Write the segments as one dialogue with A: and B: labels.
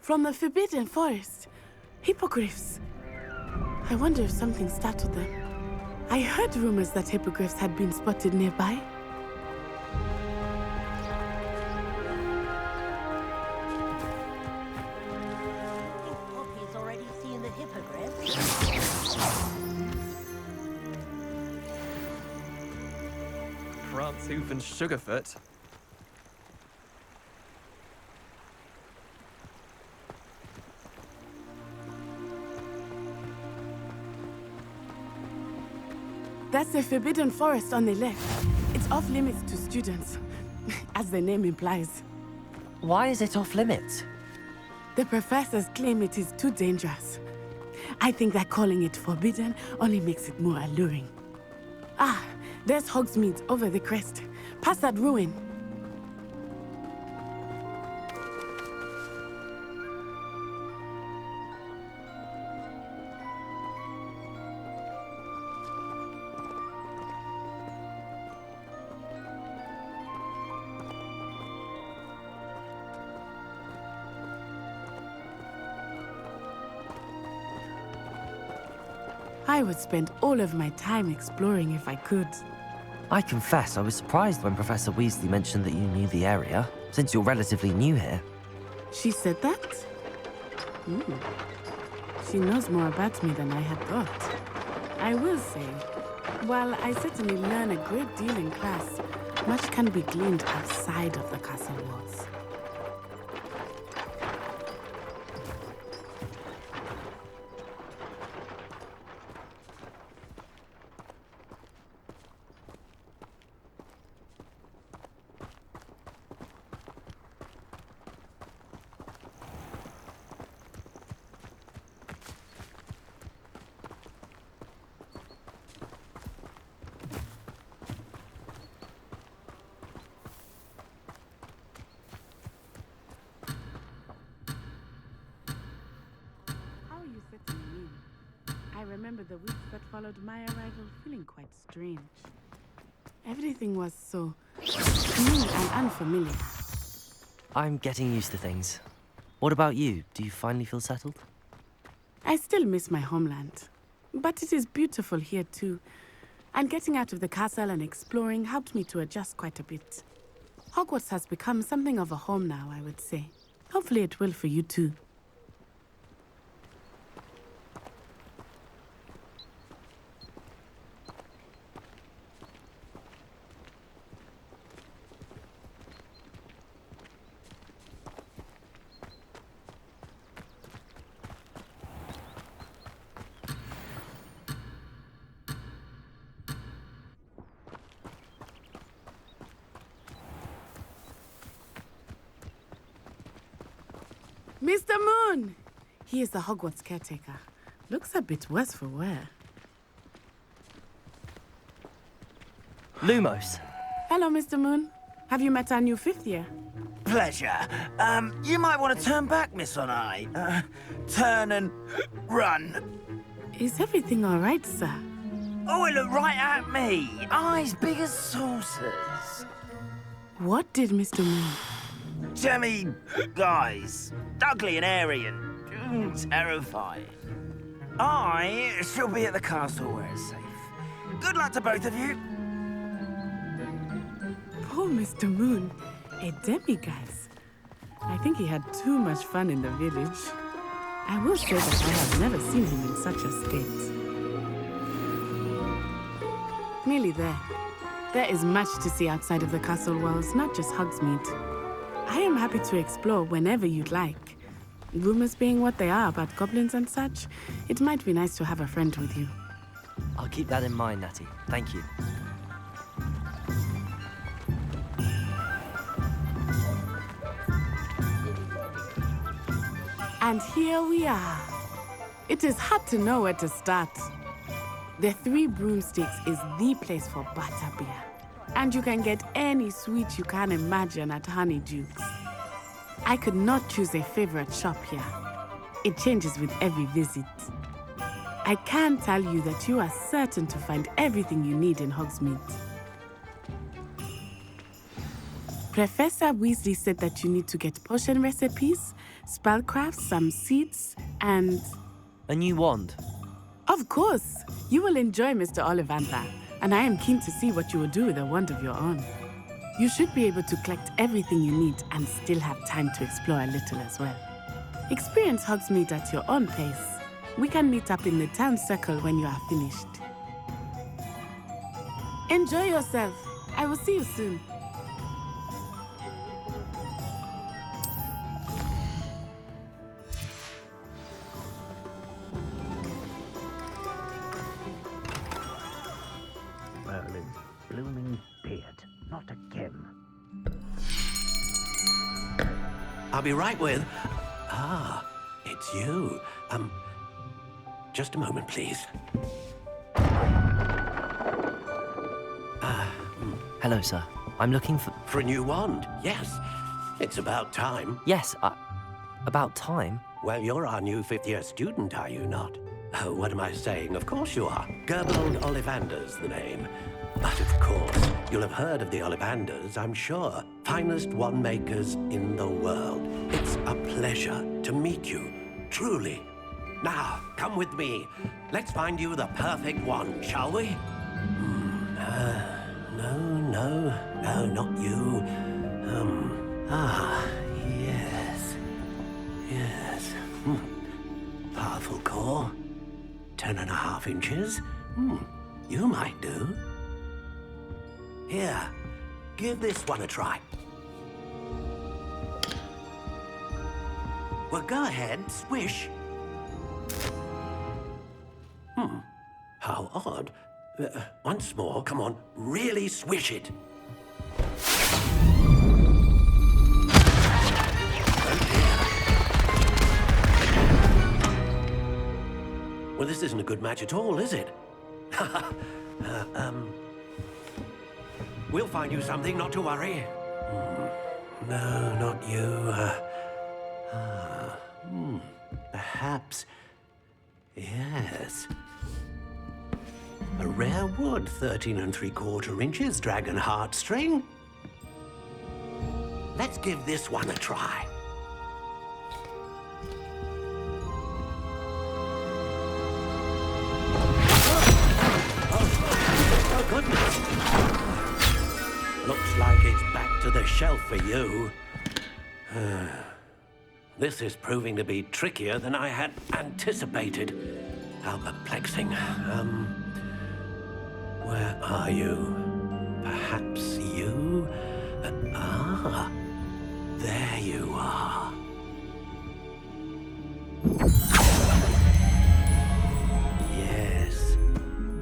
A: From the Forbidden Forest. Hippogriffs. I wonder if something startled them. I heard rumors that hippogriffs had been spotted nearby.
B: Poppy's already seen the hippogriff.
C: France Hoof and Sugarfoot.
A: That's the Forbidden Forest on the left. It's off limits to students, as the name implies.
D: Why is it off limits?
A: The professors claim it is too dangerous. I think that calling it forbidden only makes it more alluring. Ah, there's Hogsmeade over the crest. Past that ruin. I would spend all of my time exploring if I could.
D: I confess I was surprised when Professor Weasley mentioned that you knew the area, since you're relatively new here.
A: She said that? She knows more about me than I had thought. I will say, while I certainly learn a great deal in class, much can be gleaned outside of the castle walls. I remember the weeks that followed my arrival feeling quite strange. Everything was so new and unfamiliar.
D: I'm getting used to things. What about you? Do you finally feel settled?
A: I still miss my homeland, but it is beautiful here too. And getting out of the castle and exploring helped me to adjust quite a bit. Hogwarts has become something of a home now, I would say. Hopefully it will for you too. Mr. Moon! He is the Hogwarts caretaker. Looks a bit worse for wear.
D: Lumos.
A: Hello, Mr. Moon. Have you met our new fifth year?
E: Pleasure. You might want to turn back, Miss Onai. Turn and run.
A: Is everything all right, sir?
E: Oh, it looked right at me. Eyes big as saucers.
A: What did Mr. Moon?
E: Jemmy, guys. Ugly and airy and terrifying. I shall be at the castle where it's safe. Good luck to both of you.
A: Poor Mr. Moon. A demiguise. I think he had too much fun in the village. I will say that I have never seen him in such a state. Nearly there. There is much to see outside of the castle walls, not just Hogsmeade. I am happy to explore whenever you'd like. Rumors being what they are about goblins and such, it might be nice to have a friend with you.
D: I'll keep that in mind, Natty. Thank you.
A: And here we are. It is hard to know where to start. The Three Broomsticks is the place for butterbeer. And you can get any sweet you can imagine at Honeydukes. I could not choose a favorite shop here. It changes with every visit. I can tell you that you are certain to find everything you need in Hogsmeade. Professor Weasley said that you need to get potion recipes, spellcrafts, some seeds, and...
D: A new wand.
A: Of course! You will enjoy Mr. Ollivander, and I am keen to see what you will do with a wand of your own. You should be able to collect everything you need and still have time to explore a little as well. Experience Hogsmeade at your own pace. We can meet up in the town circle when you are finished. Enjoy yourself. I will see you soon.
F: Merlin's blooming beard. Not again.
G: I'll be right with... Ah, it's you. Just a moment, please.
D: Hello, sir. I'm looking for...
G: For a new wand, yes. It's about time.
D: Yes, about time.
G: Well, you're our new fifth-year student, are you not? Oh, what am I saying? Of course you are. Gerbold Ollivander's the name. But of course, you'll have heard of the Ollivanders, I'm sure. Finest wand makers in the world. It's a pleasure to meet you, truly. Now, come with me. Let's find you the perfect wand, shall we? No, not you. Yes. Powerful core. 10.5 inches. You might do. Here, give this one a try. Well, go ahead, swish. How odd. Once more, come on, really swish it. Well, this isn't a good match at all, is it? We'll find you something, not to worry. No, not you. Perhaps... Yes. A rare wood, 13 3/4 inches, dragon heartstring. Let's give this one a try. Oh, goodness. Looks like it's back to the shelf for you. This is proving to be trickier than I had anticipated. How perplexing. Where are you? Perhaps you? There you are. Yes,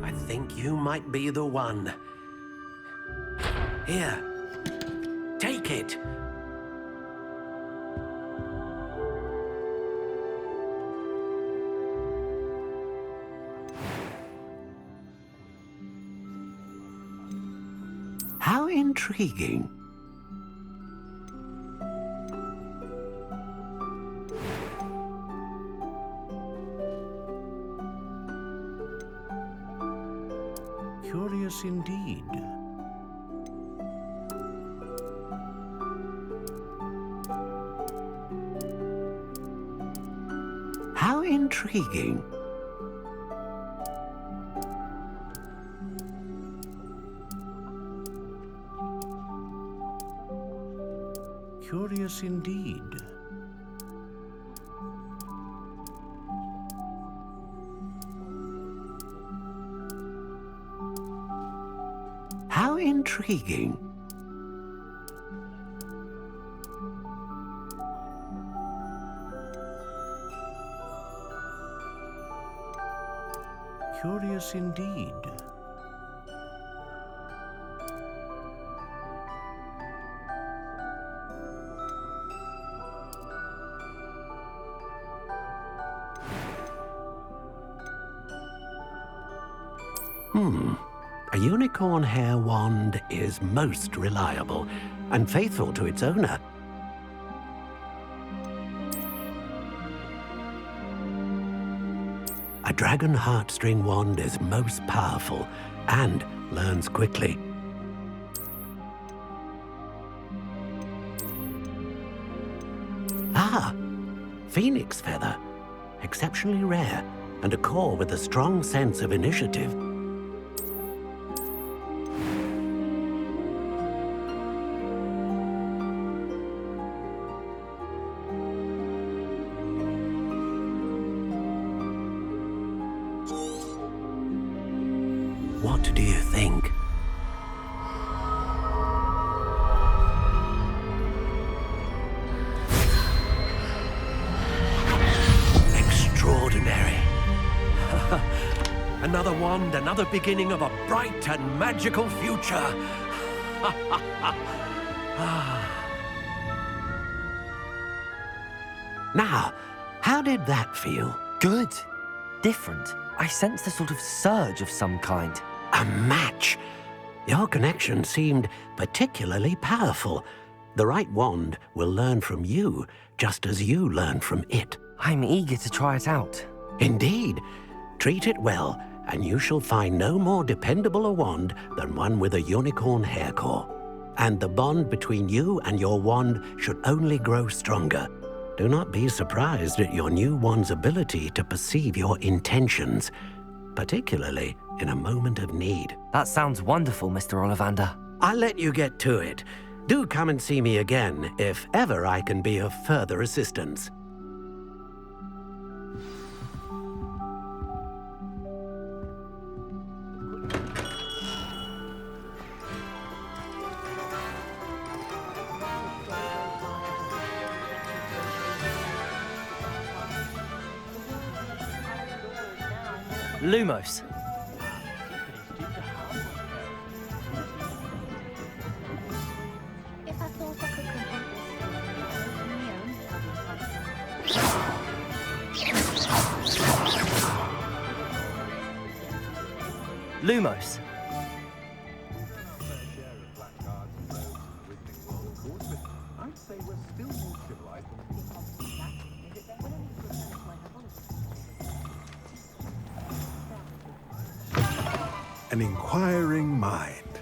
G: I think you might be the one. Here, take it. How intriguing.
F: Curious indeed.
G: How intriguing.
F: Curious indeed.
G: How intriguing.
F: Curious indeed.
G: A unicorn hair wand is most reliable and faithful to its owner. A dragon heartstring wand is most powerful and learns quickly. Ah, phoenix feather. Exceptionally rare, and a core with a strong sense of initiative. What do you think? Extraordinary. Another wand, another beginning of a bright and magical future. Now, how did that feel?
D: Good. Different. I sensed a sort of surge of some kind.
G: A match. Your connection seemed particularly powerful. The right wand will learn from you, just as you learn from it.
D: I'm eager to try it out.
G: Indeed. Treat it well, and you shall find no more dependable a wand than one with a unicorn hair core. And the bond between you and your wand should only grow stronger. Do not be surprised at your new wand's ability to perceive your intentions, particularly in a moment of need.
D: That sounds wonderful, Mr. Ollivander.
G: I'll let you get to it. Do come and see me again if ever I can be of further assistance.
D: Lumos.
B: If I thought I could complete this
D: Lumos.
H: An inquiring mind.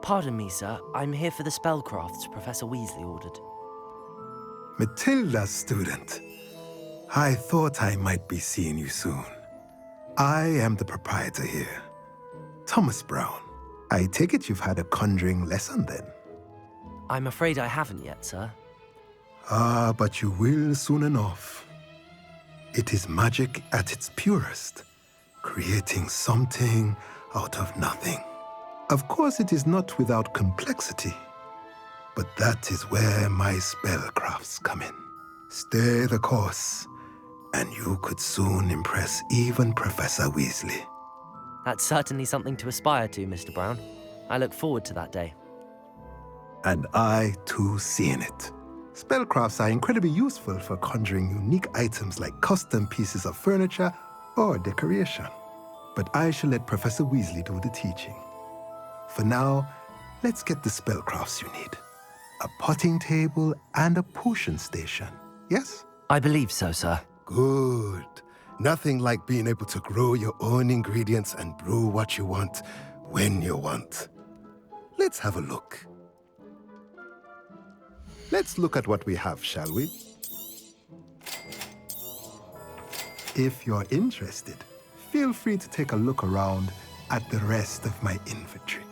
D: Pardon me, sir. I'm here for the spellcrafts Professor Weasley ordered.
H: Matilda's student. I thought I might be seeing you soon. I am the proprietor here, Thomas Brown. I take it you've had a conjuring lesson then?
D: I'm afraid I haven't yet, sir.
H: Ah, but you will soon enough. It is magic at its purest, creating something out of nothing. Of course, it is not without complexity, but that is where my spellcrafts come in. Stay the course, and you could soon impress even Professor Weasley.
D: That's certainly something to aspire to, Mr. Brown. I look forward to that day.
H: And I, too, see in it. Spellcrafts are incredibly useful for conjuring unique items like custom pieces of furniture or decoration. But I shall let Professor Weasley do the teaching. For now, let's get the spellcrafts you need. A potting table and a potion station, yes?
D: I believe so, sir.
H: Good. Nothing like being able to grow your own ingredients and brew what you want when you want. Let's have a look. Let's look at what we have, shall we? If you're interested, feel free to take a look around at the rest of my inventory.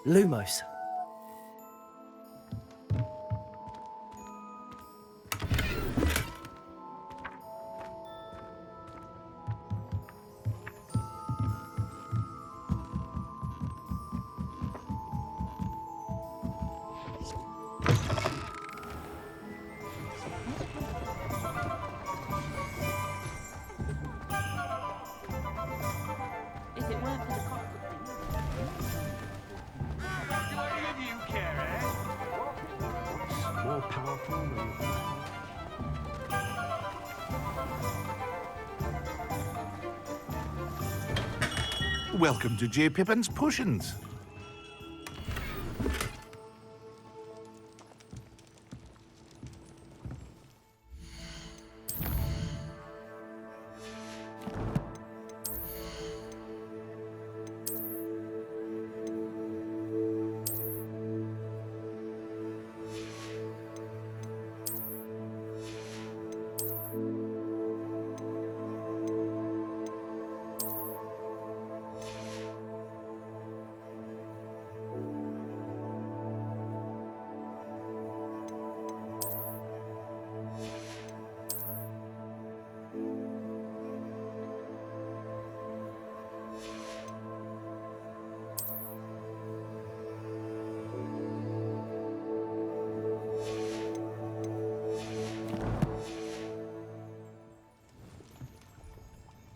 D: Lumos.
F: More powerful than...
I: Welcome to J. Pippin's Potions.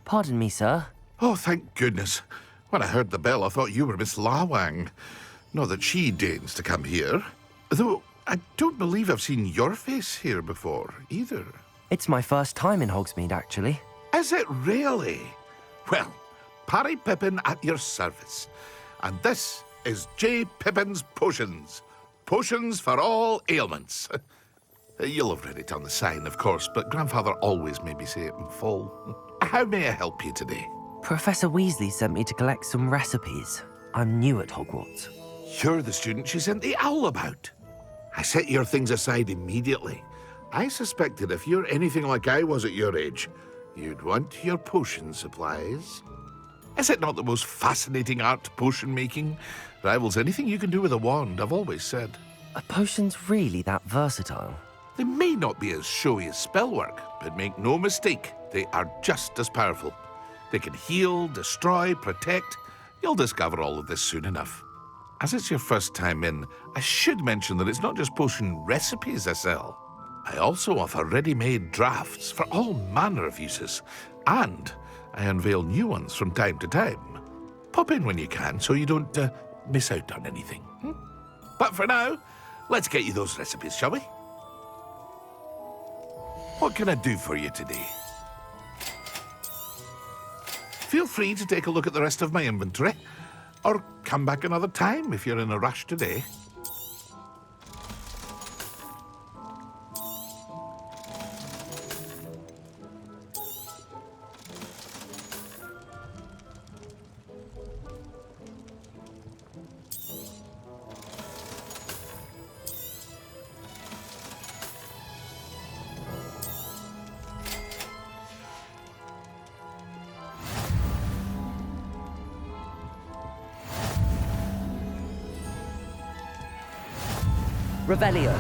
D: Pardon me, sir.
I: Oh, thank goodness. When I heard the bell, I thought you were Miss Lawang. Not that she deigns to come here. Though, I don't believe I've seen your face here before, either.
D: It's my first time in Hogsmeade, actually.
I: Is it really? Well, Parry Pippin at your service. And this is J. Pippin's Potions. Potions for all ailments. You'll have read it on the sign, of course, but Grandfather always made me say it in full. How may I help you today?
D: Professor Weasley sent me to collect some recipes. I'm new at Hogwarts.
I: You're the student she sent the owl about. I set your things aside immediately. I suspected if you're anything like I was at your age, you'd want your potion supplies. Is it not the most fascinating art, potion making? Rivals anything you can do with a wand, I've always said.
D: Are potions really that versatile?
I: They may not be as showy as spellwork, but make no mistake, they are just as powerful. They can heal, destroy, protect. You'll discover all of this soon enough. As it's your first time in, I should mention that it's not just potion recipes I sell. I also offer ready-made drafts for all manner of uses, and I unveil new ones from time to time. Pop in when you can so you don't miss out on anything. But for now, let's get you those recipes, shall we? What can I do for you today? Feel free to take a look at the rest of my inventory, or come back another time if you're in a rush today.
D: Revelio.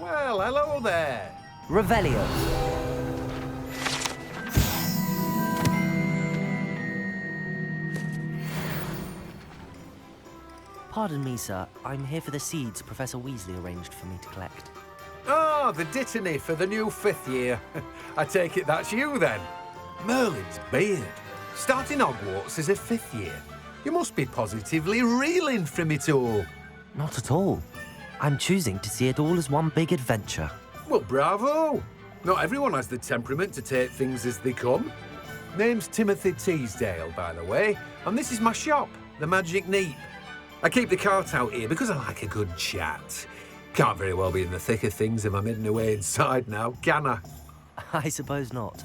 J: Well, hello there.
D: Revelio. Pardon me, sir. I'm here for the seeds Professor Weasley arranged for me to collect.
J: Oh, the dittany for the new 5th year. I take it that's you, then. Merlin's beard. Starting Hogwarts as a 5th year. You must be positively reeling from it all.
D: Not at all. I'm choosing to see it all as one big adventure.
J: Well, bravo. Not everyone has the temperament to take things as they come. Name's Timothy Teasdale, by the way, and this is my shop, the Magic Neep. I keep the cart out here because I like a good chat. Can't very well be in the thick of things if I'm hidden away inside now, can I?
D: I suppose not.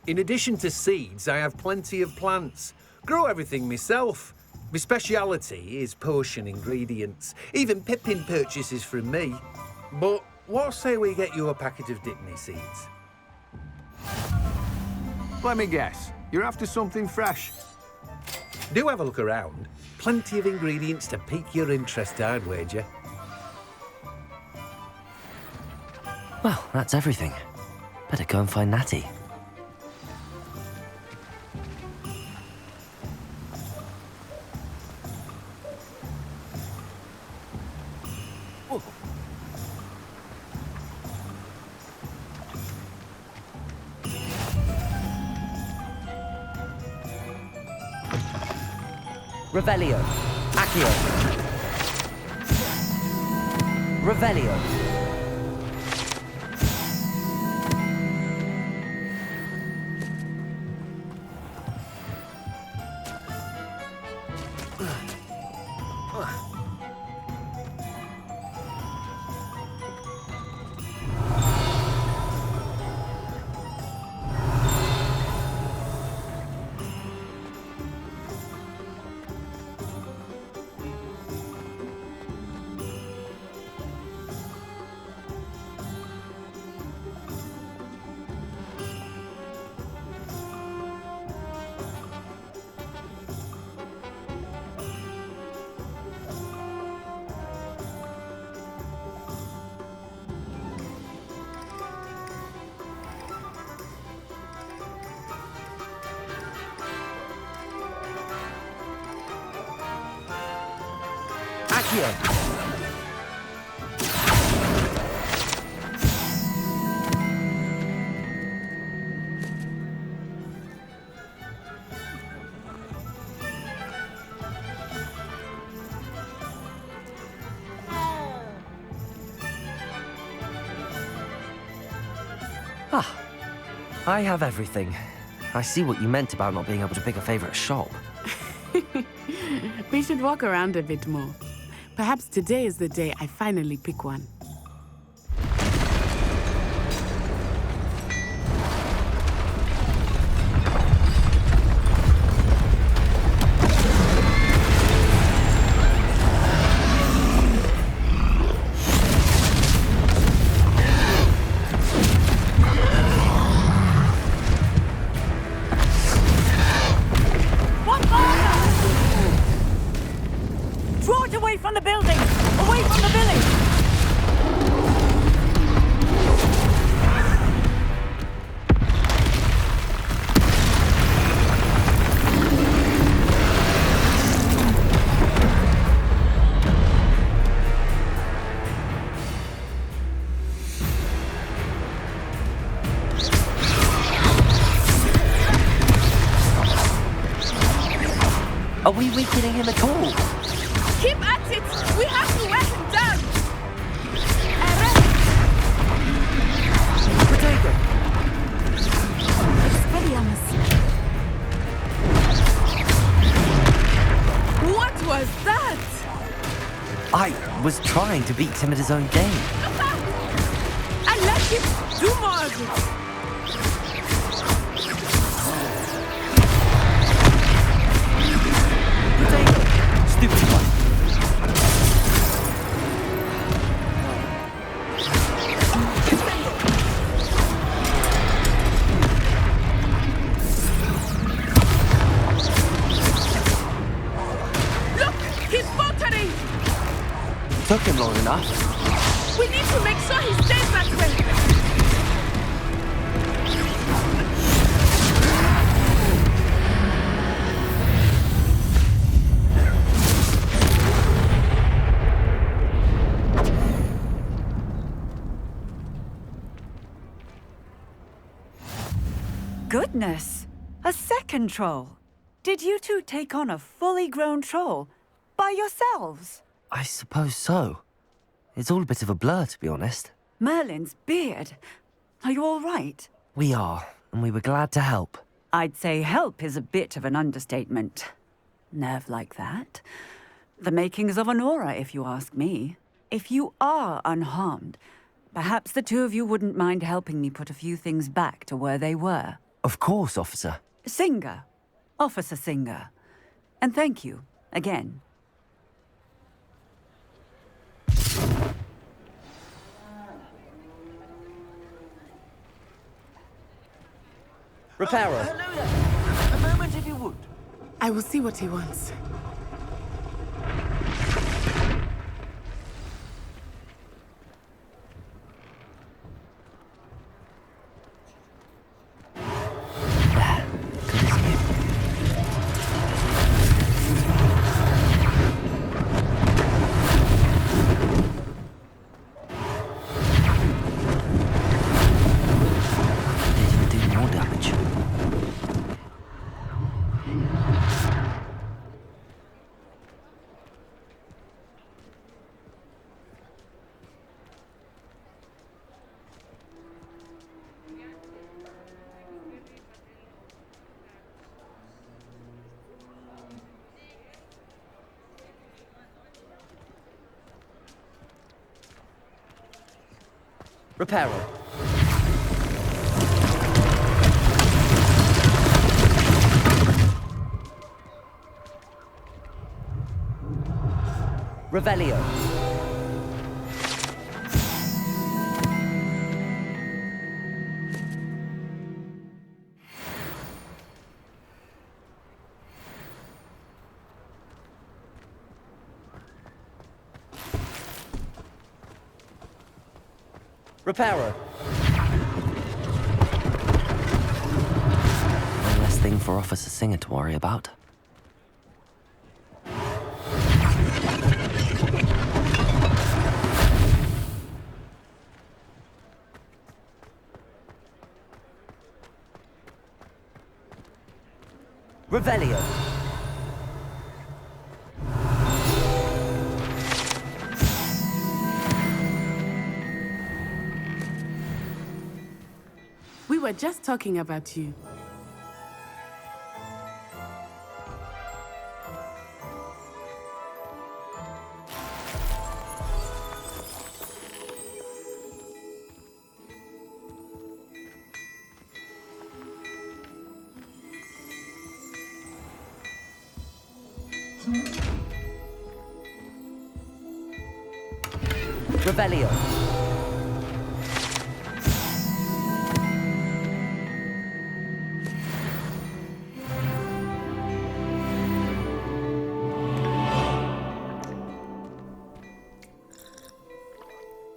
J: In addition to seeds, I have plenty of plants. Grow everything myself. My speciality is potion ingredients. Even Pippin purchases from me. But what say we get you a packet of Dittany seeds?
K: Let me guess. You're after something fresh.
J: Do have a look around. Plenty of ingredients to pique your interest, I'd wager.
D: Well, that's everything. Better go and find Natty. Revelio. Accio. Revelio. Accio. Ah, I have everything. I see what you meant about not being able to pick a favorite shop.
A: We should walk around a bit more. Perhaps today is the day I finally pick one.
D: Are we weakening him at all?
A: Keep at it! We have to wear him down!
D: Protego!
A: Expelliarmus! What was that?
D: I was trying to beat him at his own game.
A: I let him do more of it!
D: Stupid one.
A: Look! He's faltering!
D: Took him long enough.
A: We need to make sure he stays that way!
L: Goodness! A second troll! Did you two take on a fully grown troll? By yourselves?
D: I suppose so. It's all a bit of a blur, to be honest.
L: Merlin's beard. Are you all right?
D: We are, and we were glad to help.
L: I'd say help is a bit of an understatement. Nerve like that. The makings of an aura, if you ask me. If you are unharmed, perhaps the two of you wouldn't mind helping me put a few things back to where they were.
D: Of course, officer.
L: Singer. Officer Singer. And thank you, again.
D: Repairer.
E: Hello there. A moment, if you would.
A: I will see what he wants.
D: Repairer. Revelio. Repairer. One less thing for Officer Singer to worry about. Revelio.
A: We were just talking about you.
D: Revelio.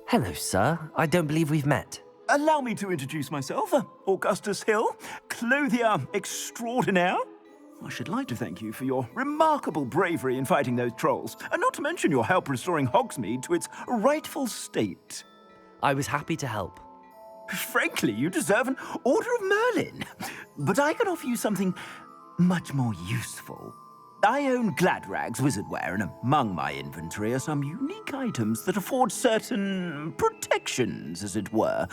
D: Hello, sir. I don't believe we've met.
E: Allow me to introduce myself. Augustus Hill, clothier extraordinaire. I should like to thank you for your remarkable bravery in fighting those trolls, and not to mention your help restoring Hogsmeade to its rightful state.
D: I was happy to help.
E: Frankly, you deserve an Order of Merlin. But I can offer you something much more useful. I own Gladrag's wizardware, and among my inventory are some unique items that afford certain protections, as it were.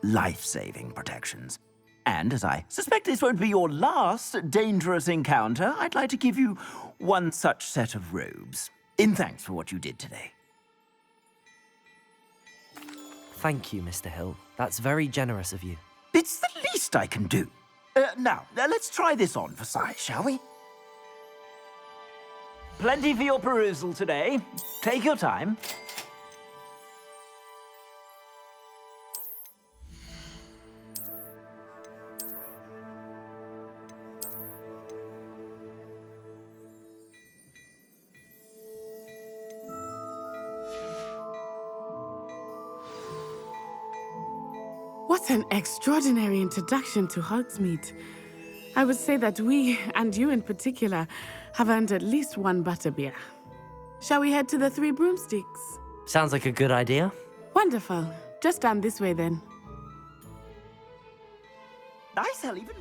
E: Life-saving protections. And as I suspect this won't be your last dangerous encounter, I'd like to give you one such set of robes, in thanks for what you did today.
D: Thank you, Mr. Hill. That's very generous of you.
E: It's the least I can do. Now, let's try this on for size, shall we? Plenty for your perusal today. Take your time.
A: What an extraordinary introduction to Hogsmeade. I would say that we, and you in particular, have earned at least one butterbeer. Shall we head to the Three Broomsticks?
D: Sounds like a good idea.
A: Wonderful. Just down this way then.
E: Nice, I'll even...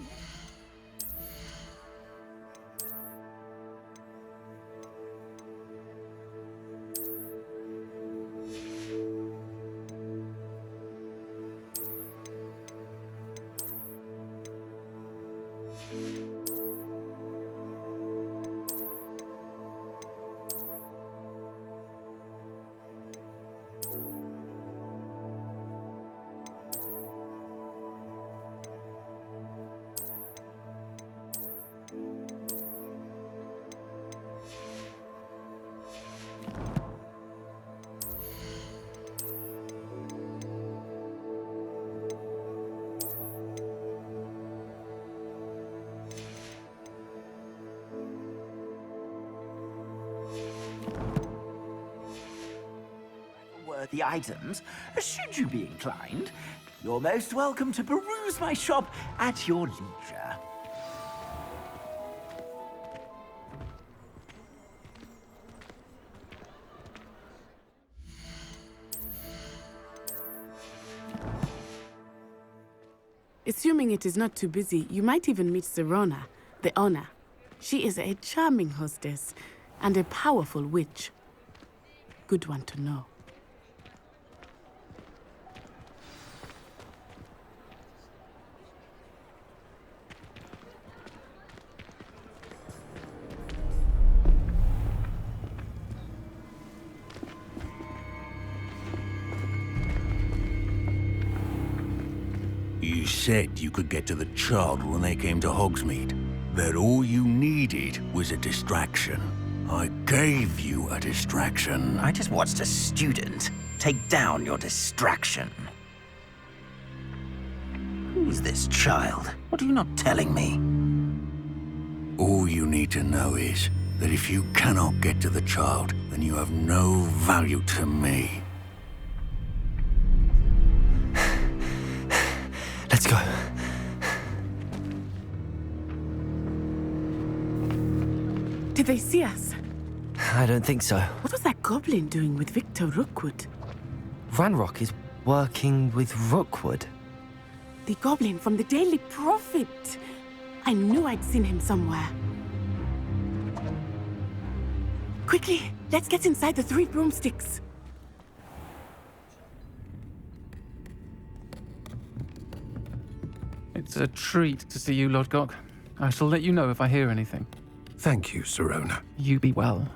E: the items, should you be inclined, you're most welcome to peruse my shop at your leisure.
A: Assuming it is not too busy, you might even meet Sirona, the owner. She is a charming hostess and a powerful witch. Good one to know.
M: You said you could get to the child when they came to Hogsmeade. That all you needed was a distraction. I gave you a distraction.
E: I just watched a student take down your distraction. Who's this child? What are you not telling me?
M: All you need to know is that if you cannot get to the child, then you have no value to me.
D: Let's go.
A: Did they see us?
D: I don't think so.
A: What was that goblin doing with Victor Rookwood?
D: Ranrock is working with Rookwood.
A: The goblin from the Daily Prophet. I knew I'd seen him somewhere. Quickly, let's get inside the 3 broomsticks.
N: It's a treat to see you, Lodgok. I shall let you know if I hear anything.
J: Thank you, Sirona.
N: You be well.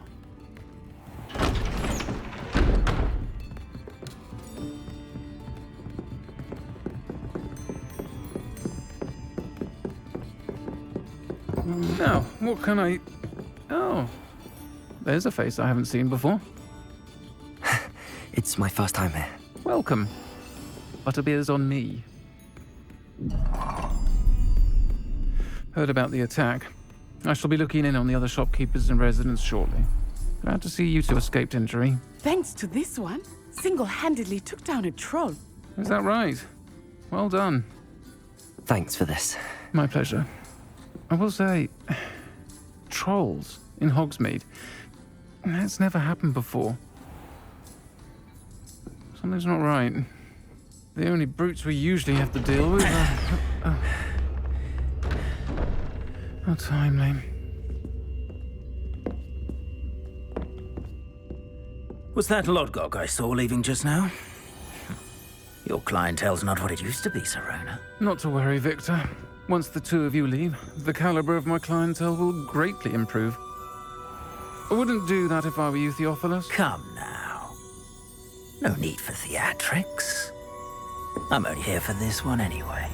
N: Now, what can I... Oh, there's a face I haven't seen before.
D: It's my first time here.
N: Welcome. Butterbeer's on me. Heard about the attack. I shall be looking in on the other shopkeepers and residents shortly. Glad to see you two escaped injury.
A: Thanks to this one, single-handedly took down a troll.
N: Is that right? Well done.
D: Thanks for this.
N: My pleasure. I will say, trolls in Hogsmeade. That's never happened before. Something's not right. The only brutes we usually have to deal with are... How timely.
E: Was that Lodgok I saw leaving just now? Your clientele's not what it used to be, Sirona.
N: Not to worry, Victor. Once the two of you leave, the caliber of my clientele will greatly improve. I wouldn't do that if I were you, Theophilus.
E: Come now. No need for theatrics. I'm only here for this one anyway.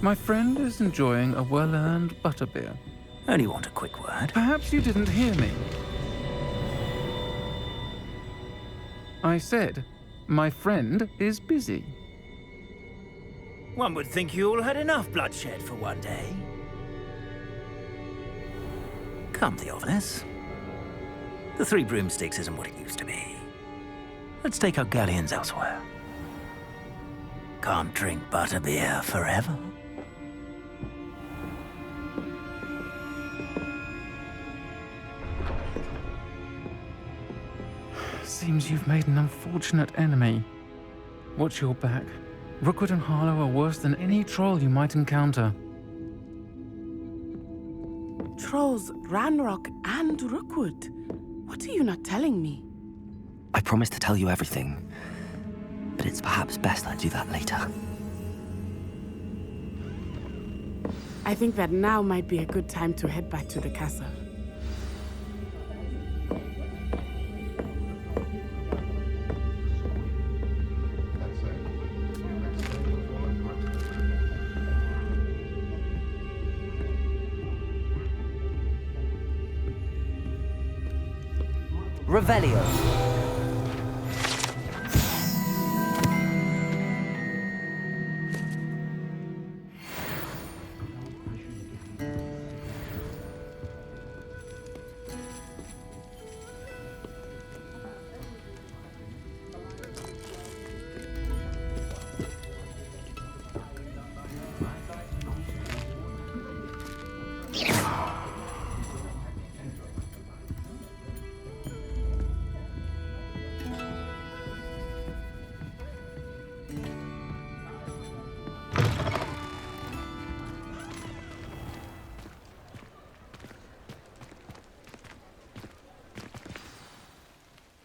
N: My friend is enjoying a well-earned butterbeer.
E: Only want a quick word.
N: Perhaps you didn't hear me. I said, my friend is busy.
E: One would think you all had enough bloodshed for one day. Come, Theophilus. The 3 broomsticks isn't what it used to be. Let's take our galleons elsewhere. Can't drink butterbeer forever.
N: Seems you've made an unfortunate enemy. Watch your back. Rookwood and Harlow are worse than any troll you might encounter.
A: Trolls, Ranrock, and Rookwood. What are you not telling me?
D: I promised to tell you everything, but it's perhaps best I do that later.
A: I think that now might be a good time to head back to the castle.
D: Revelio.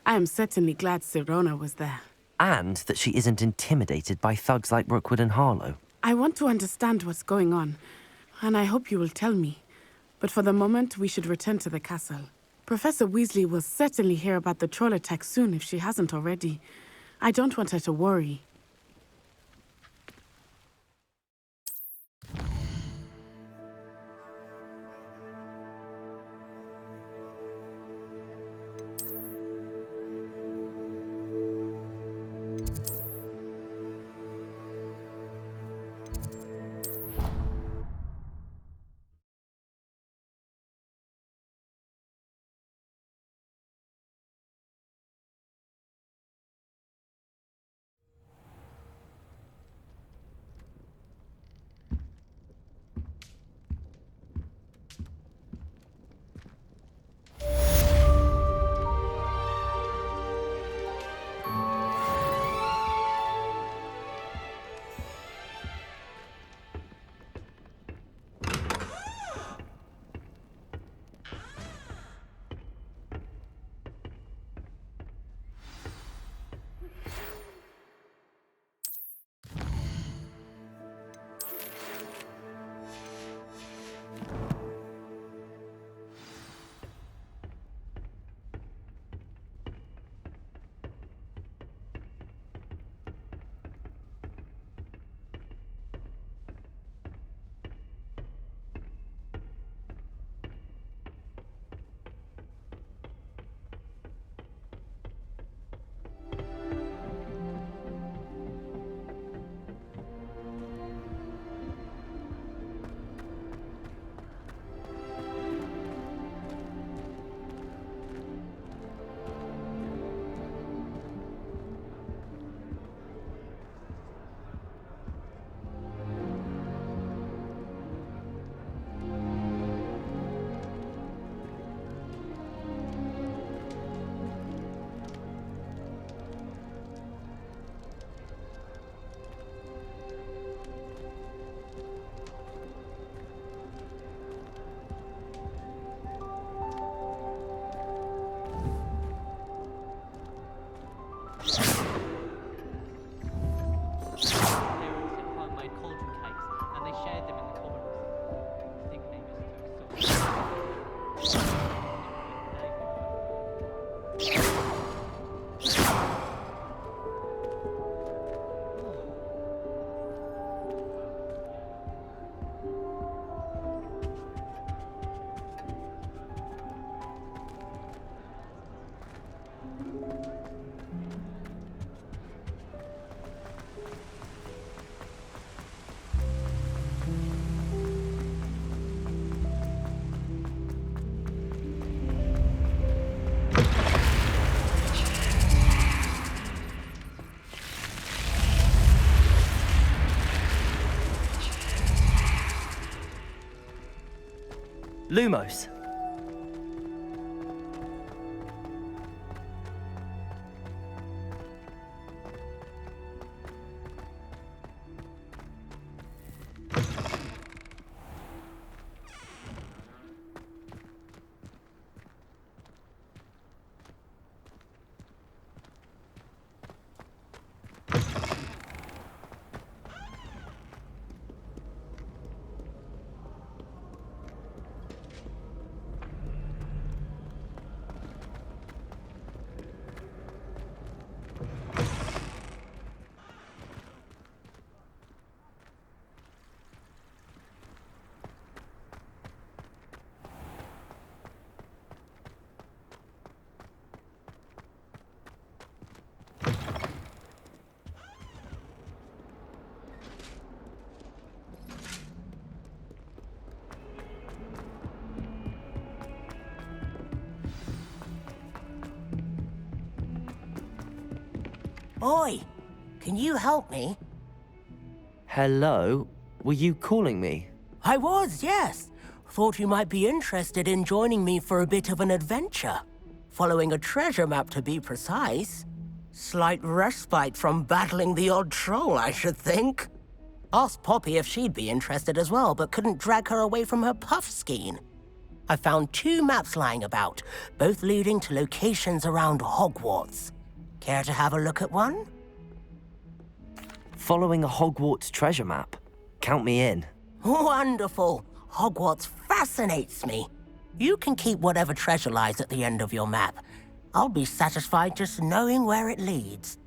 A: I am certainly glad Sirona was there.
D: And that she isn't intimidated by thugs like Rookwood and Harlow.
A: I want to understand what's going on, and I hope you will tell me. But for the moment, we should return to the castle. Professor Weasley will certainly hear about the troll attack soon if she hasn't already. I don't want her to worry.
D: Lumos.
O: Oi, can you help me?
D: Hello? Were you calling me?
O: I was, yes. Thought you might be interested in joining me for a bit of an adventure. Following a treasure map, to be precise. Slight respite from battling the odd troll, I should think. Asked Poppy if she'd be interested as well, but couldn't drag her away from her puff skein. I found 2 maps lying about, both leading to locations around Hogwarts. Care to have a look at one?
D: Following a Hogwarts treasure map? Count me in.
O: Wonderful. Hogwarts fascinates me. You can keep whatever treasure lies at the end of your map. I'll be satisfied just knowing where it leads.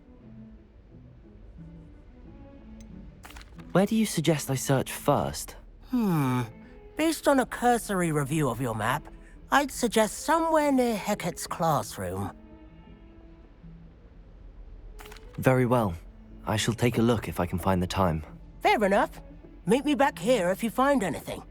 D: Where do you suggest I search first?
O: Based on a cursory review of your map, I'd suggest somewhere near Hecat's classroom.
D: Very well. I shall take a look if I can find the time.
O: Fair enough. Meet me back here if you find anything.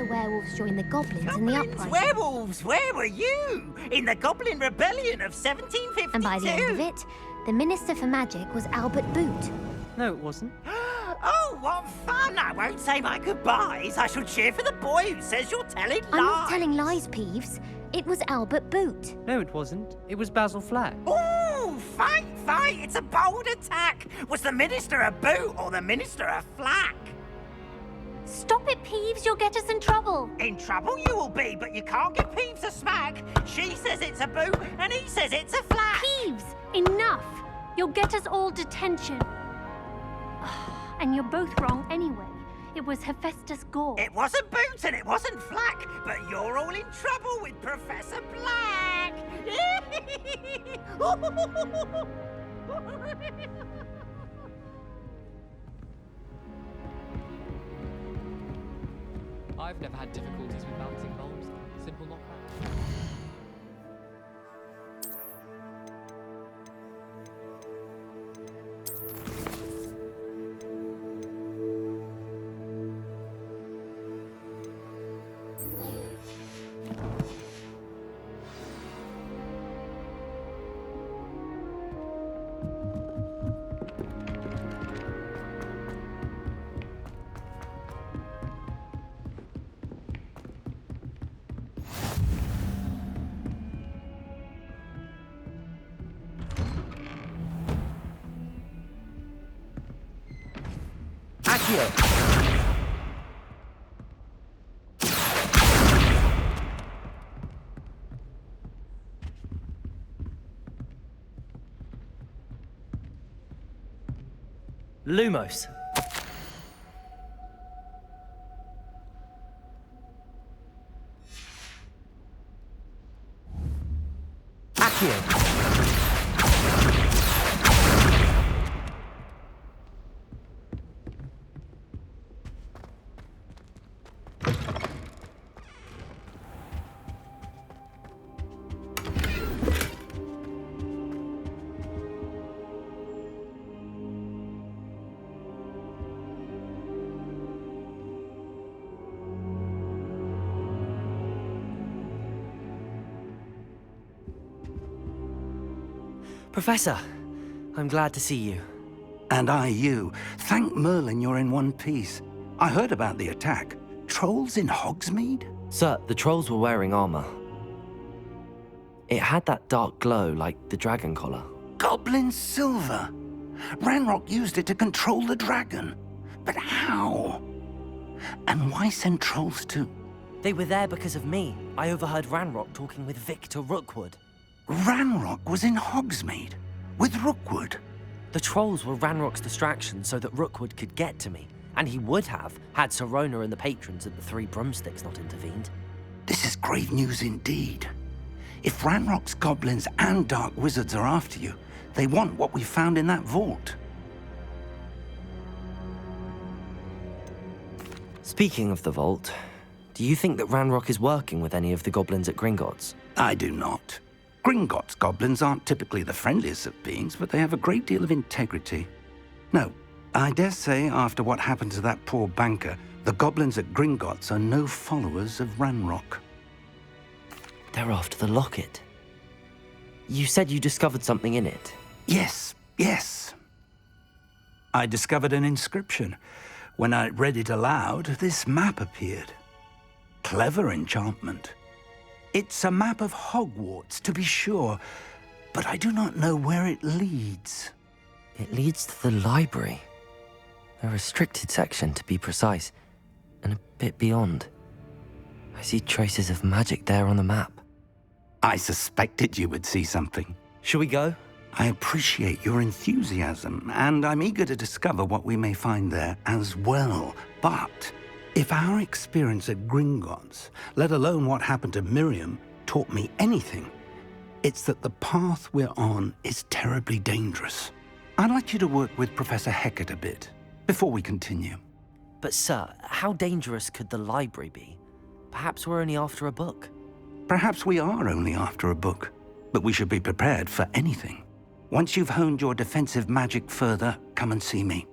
B: Werewolves joined the goblins in the uprising.
P: Werewolves! Where were you? In the Goblin Rebellion of 1752?
B: And by the end of it, the Minister for Magic was Albert Boot.
P: No, it wasn't. Oh, what fun! I won't say my goodbyes. I shall cheer for the boy who says you're telling lies.
B: I'm not telling lies, Peeves. It was Albert Boot.
P: No, it wasn't. It was Basil Flack. Ooh, fight! It's a bold attack. Was the Minister a Boot or the Minister a Flack?
B: Stop it, Peeves. You'll get us in trouble.
P: In trouble you will be, but you can't give Peeves a smack. She says it's a Boot, and he says it's a Flack.
B: Peeves, enough. You'll get us all detention. And you're both wrong anyway. It was Hephaestus Gore.
P: It wasn't Boot and it wasn't Flack, but you're all in trouble with Professor Black.
C: I've never had difficulties with balancing bulbs. Simple knockback.
D: Lumos. Accio. Professor, I'm glad to see you.
M: And I you. Thank Merlin you're in one piece. I heard about the attack. Trolls in Hogsmeade?
D: Sir, the trolls were wearing armor. It had that dark glow like the dragon collar.
M: Goblin silver! Ranrock used it to control the dragon. But how? And why send trolls too?
D: They were there because of me. I overheard Ranrock talking with Victor Rookwood.
M: Ranrock was in Hogsmeade? With Rookwood?
D: The trolls were Ranrock's distraction so that Rookwood could get to me. And he would have, had Sirona and the patrons at the Three Broomsticks not intervened.
M: This is grave news indeed. If Ranrock's goblins and dark wizards are after you, they want what we found in that vault.
D: Speaking of the vault, do you think that Ranrock is working with any of the goblins at Gringotts?
M: I do not. Gringotts goblins aren't typically the friendliest of beings, but they have a great deal of integrity. No, I dare say after what happened to that poor banker, the goblins at Gringotts are no followers of Ranrock.
D: They're after the locket. You said you discovered something in it.
M: Yes, yes. I discovered an inscription. When I read it aloud, this map appeared. Clever enchantment. It's a map of Hogwarts, to be sure, but I do not know where it leads.
D: It leads to the library. A restricted section, to be precise, and a bit beyond. I see traces of magic there on the map.
M: I suspected you would see something.
D: Shall we go?
M: I appreciate your enthusiasm, and I'm eager to discover what we may find there as well. But if our experience at Gringotts, let alone what happened to Miriam, taught me anything, it's that the path we're on is terribly dangerous. I'd like you to work with Professor Hecat a bit before we continue.
D: But sir, how dangerous could the library be? Perhaps we're only after a book.
M: Perhaps we are only after a book, but we should be prepared for anything. Once you've honed your defensive magic further, come and see me.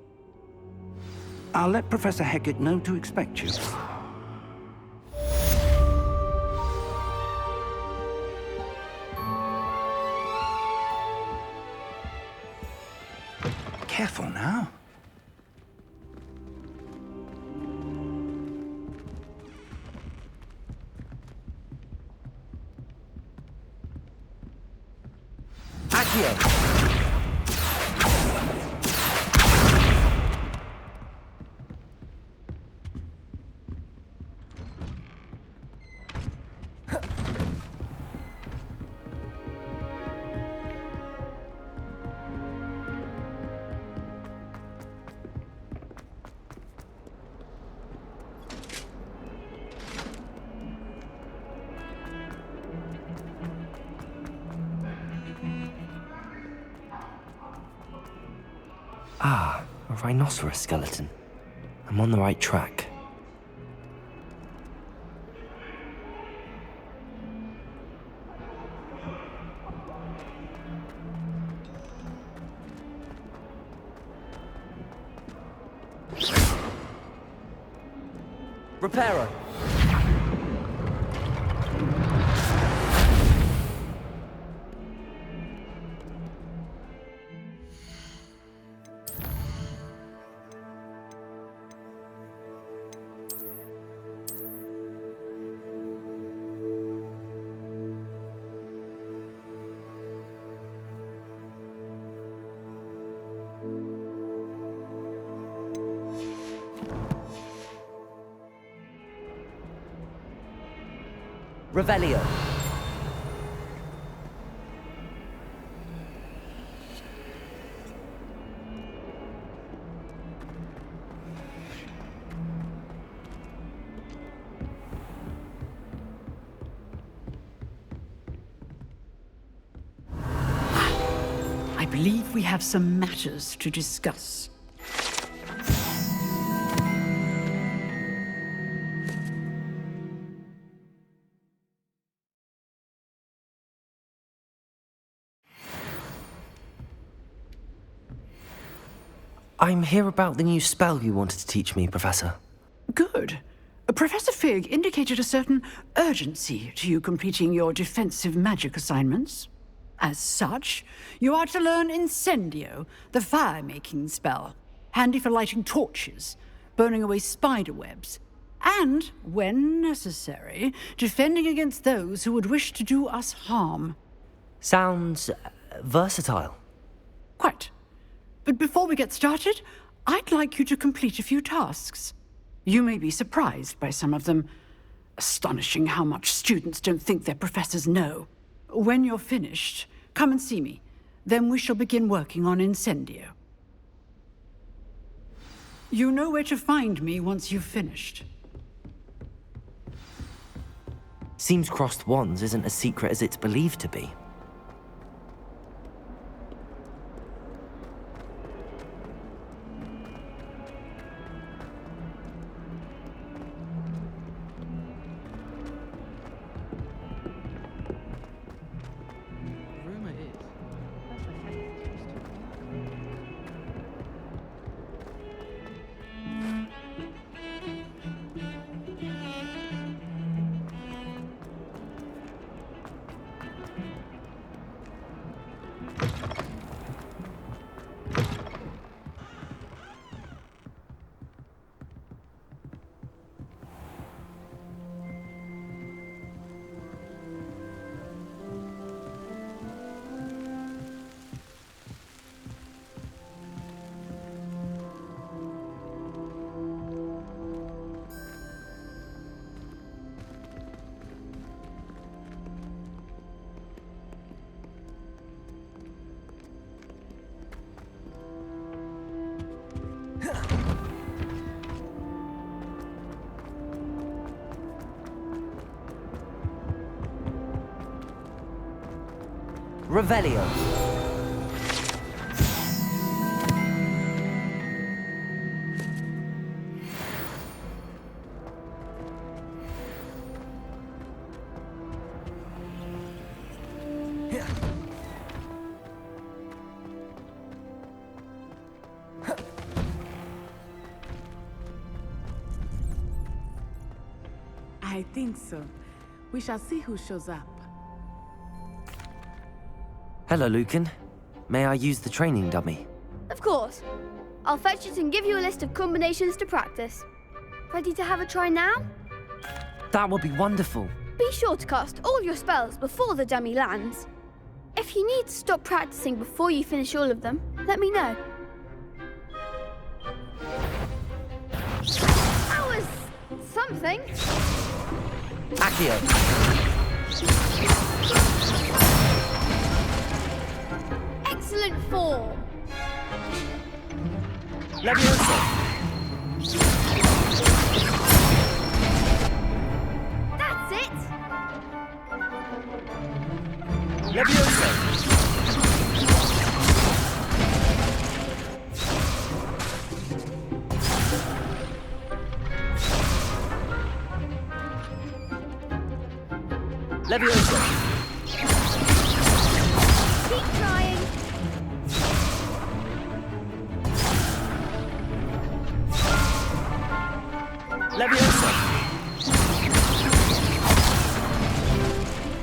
M: I'll let Professor Hecat know to expect you. Careful now.
D: Accio! Ah, a rhinoceros skeleton. I'm on the right track. Reparo! Revelio.
Q: I believe we have some matters to discuss.
D: I'm here about the new spell you wanted to teach me, Professor.
Q: Good. Professor Fig indicated a certain urgency to you completing your defensive magic assignments. As such, you are to learn Incendio, the fire-making spell, handy for lighting torches, burning away spider webs, and, when necessary, defending against those who would wish to do us harm.
D: Sounds versatile.
Q: Quite. But before we get started, I'd like you to complete a few tasks. You may be surprised by some of them. Astonishing how much students don't think their professors know. When you're finished, come and see me. Then we shall begin working on Incendio. You know where to find me once you've finished.
D: Seems crossed wands isn't as secret as it's believed to be. Revelio.
A: I think so. We shall see who shows up.
D: Hello, Lucan. May I use the training dummy?
R: Of course. I'll fetch it and give you a list of combinations to practice. Ready to have a try now?
D: That would be wonderful.
R: Be sure to cast all your spells before the dummy lands. If you need to stop practicing before you finish all of them, let me know. That was something.
D: Accio.
R: Excellent form.
D: Levioso.
R: That's it.
D: Levioso. Levioso.
R: Keep trying.
D: Levioso.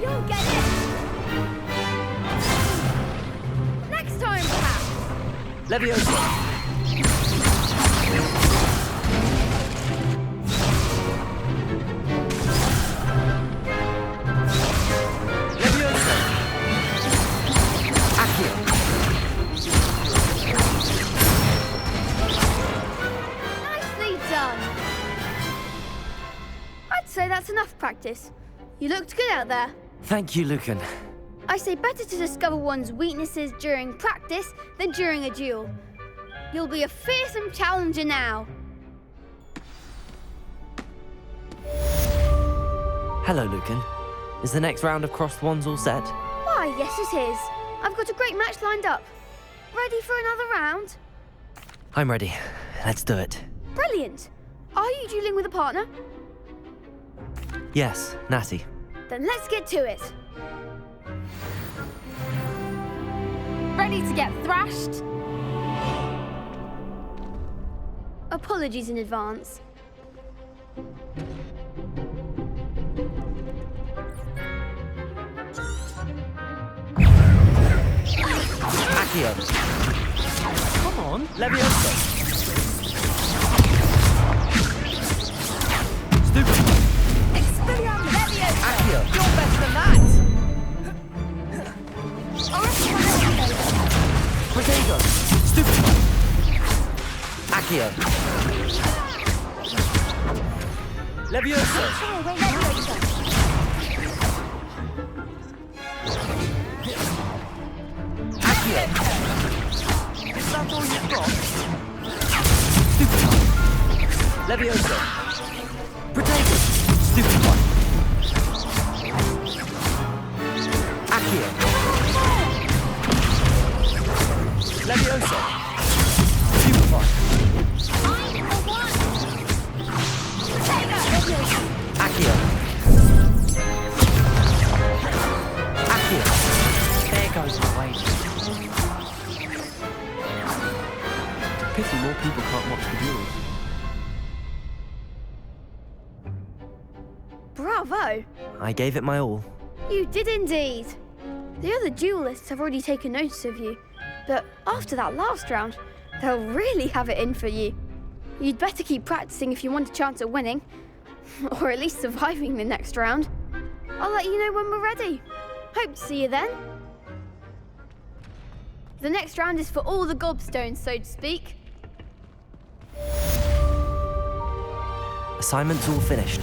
R: You'll get it. Next time, perhaps.
D: Levioso. Levioso. Accio.
R: Nicely done. I'd say that's enough practice. You looked good out there.
D: Thank you, Lucan.
R: I say better to discover one's weaknesses during practice than during a duel. You'll be a fearsome challenger now.
D: Hello, Lucan. Is the next round of crossed wands all set?
R: Why, yes it is. I've got a great match lined up. Ready for another round?
D: I'm ready. Let's do it.
R: Brilliant. Are you dueling with a partner?
D: Yes, Natty.
R: Then let's get to it.
B: Ready to get thrashed?
R: Apologies in advance.
D: Accio. Come on. Levioso. Stupid.
B: Expelliarmus Levioso!
D: Accio.
B: You're better than that!
D: Potato. Stupid. Accio. Levioso. Accio.
B: Is that all you've got?
D: Stupid. Levioso. Potato. Stupid one. Accio. Levioso. Stupid one. Accio. Accio. There goes my way. Pity more people can't watch the duels.
R: Bravo!
D: I gave it my all.
R: You did indeed. The other duelists have already taken notice of you, but after that last round, they'll really have it in for you. You'd better keep practicing if you want a chance at winning, or at least surviving the next round. I'll let you know when we're ready. Hope to see you then. The next round is for all the gobstones, so to speak.
D: Assignment's all finished.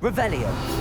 S: Revelio.